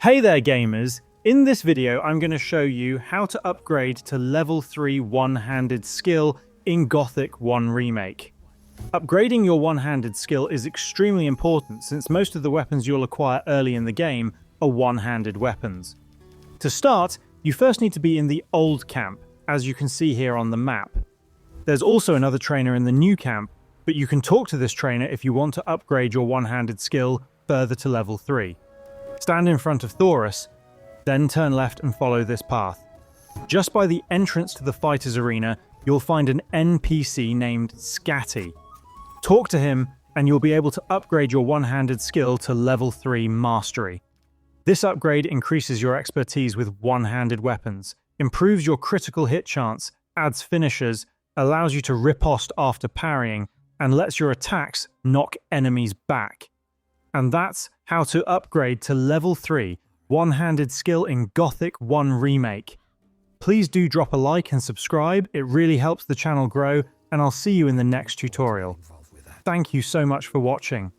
Hey there gamers! In this video I'm going to show you how to upgrade to level 3 one-handed skill in Gothic 1 Remake. Upgrading your one-handed skill is extremely important since most of the weapons you'll acquire early in the game are one-handed weapons. To start, you first need to be in the old camp, as you can see here on the map. There's also another trainer in the new camp, but you can talk to this trainer if you want to upgrade your one-handed skill further to level 3. Stand in front of Thoris, then turn left and follow this path. Just by the entrance to the fighter's arena, you'll find an NPC named Scatty. Talk to him and you'll be able to upgrade your one-handed skill to level 3 mastery. This upgrade increases your expertise with one-handed weapons, improves your critical hit chance, adds finishers, allows you to riposte after parrying, and lets your attacks knock enemies back. And that's how to upgrade to level 3 one-handed skill in Gothic 1 Remake. Please do drop a like and subscribe, it really helps the channel grow, and I'll see you in the next tutorial. Thank you so much for watching.